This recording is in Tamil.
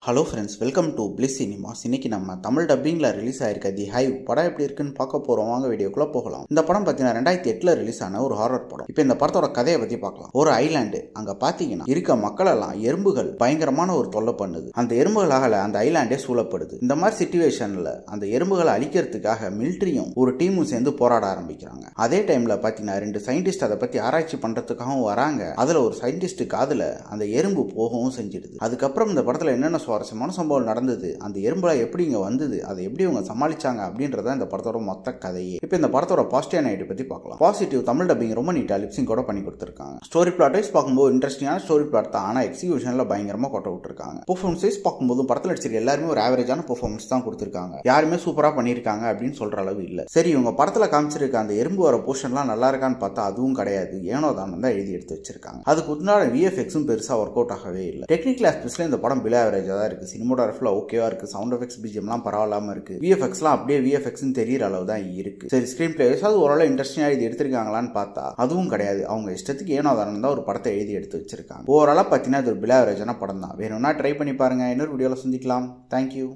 Hello friends, welcome to bliss cinemas. இன்னைக்கு நம்ம தமிழ் டப்பிங்ல ரிலீஸ் ஆயிருக்க தி ஹைவ் படம் எப்படி இருக்குன்னு பார்க்க போறோம். வாங்க வீடியோக்குள்ள போகலாம். இந்த படம் பார்த்தீங்கன்னா 2008 ரிலீஸ் ஆன ஒரு ஹாரர் படம். இப்போ இந்த படத்தோட கதையை பத்தி பார்க்கலாம். ஒரு ஐலாண்டு, அங்க பாத்தீங்கன்னா இருக்க மக்கள் எல்லாம் எறும்புகள் பயங்கரமான ஒரு தொல்லை பண்ணுது. அந்த எறும்புகளால அந்த ஐலாண்டே சூழப்படுது. இந்த மாதிரி சிச்சுவேஷன்ல அந்த எறும்புகளை அழிக்கிறதுக்காக மிலிட்டரியும் ஒரு டீமும் சேர்ந்து போராட ஆரம்பிக்கிறாங்க. அதே டைம்ல பாத்தீங்கன்னா 2 சயின்டிஸ்ட் அதை பத்தி ஆராய்ச்சி பண்றதுக்காகவும் வராங்க. அதுல ஒரு சயின்டிஸ்ட் காதுல அந்த எறும்பு போகவும் செஞ்சிடுது. அதுக்கப்புறம் இந்த படத்துல என்னென்ன சுவாரஸ்யமான சம்பவம் நடந்தது, அந்த எறும்புல எப்படி இங்க வந்தது, அதை எப்படி இவங்க சமாளிச்சாங்க அப்படின்றத இந்த படத்தோட மொத்த கதையே. இப்போ இந்த படத்தோட பாசிட்டிவ் நைட் பத்தி பார்க்கலாம். பாசிட்டிவ், தமிழ் டப்பிங் ரொம்ப நீட்டா லிப்சிங் கூட பண்ணி கொடுத்திருக்காங்க. ஸ்டோரி பிளாட் வைஸ் பார்க்கும்போது இன்ட்ரெஸ்டிங்கான ஸ்டோரி பிளாட் தான், ஆனா எக்ஸிகியூஷன்ல பயங்கரமா கொட்ட விட்டுருக்காங்க. பெர்ஃபார்மன்ஸ் வைஸ் பார்க்கும்போது படத்துல நடிச்சிருக்க எல்லாருமே ஒரு ஆவரேஜான பெர்ஃபார்மன்ஸ் தான் கொடுத்திருக்காங்க. யாருமே சூப்பரா பண்ணிருக்காங்க அப்படின்னு சொல்ற அளவு இல்ல. சரி, இவங்க படத்துல காமிச்சிருக்க அந்த எறும்பு வர போர்ஷன்லாம் நல்லா இருக்கான்னு பார்த்தா அதுவும் கிடையாது. ஏனோ தான் எழுதி எடுத்து வச்சிருக்காங்க. அதுக்கு உண்டான விஎஃப்எக்ஸும் பெருசா ஒர்க் அவுட் ஆகவே இல்லை. டெக்னிக்கல் ஆஸ்பெக்ட்ஸ்ல இந்த படம் பிலோ ஆவரேஜா தான் இருக்கு. சினிமாட்டோகிராஃபில ஓகேவா இருக்கு. சவுண்ட் எஃபெக்ட்ஸ், பிஜிஎம்லாம் பரவாயில்லாம இருக்கு. விஎஃப்எக்ஸ்லாம் அப்படியே விஎஃப்எக்ஸ் தெரியற அளவு தான் இருக்கு. சரி, ஸ்கிரீன் பிளே ஏதாவது ஓரளவு இன்ட்ரெஸ்டிங்கா இது எடுத்திருக்காங்களான்னு பார்த்தா அதுவும் கிடையாது. அவங்க இஷ்டத்துக்கு ஏனோ தான் ஒரு படத்தை எழுதி எடுத்து வச்சிருக்காங்க. ஓவராலா பார்த்தீங்கன்னா இது ஒரு பிலோ ஆவரேஜான படம் தான். வேணும்னா ட்ரை பண்ணி பாருங்க. இன்னொரு வீடியோல சந்திக்கலாம். தேங்க்யூ.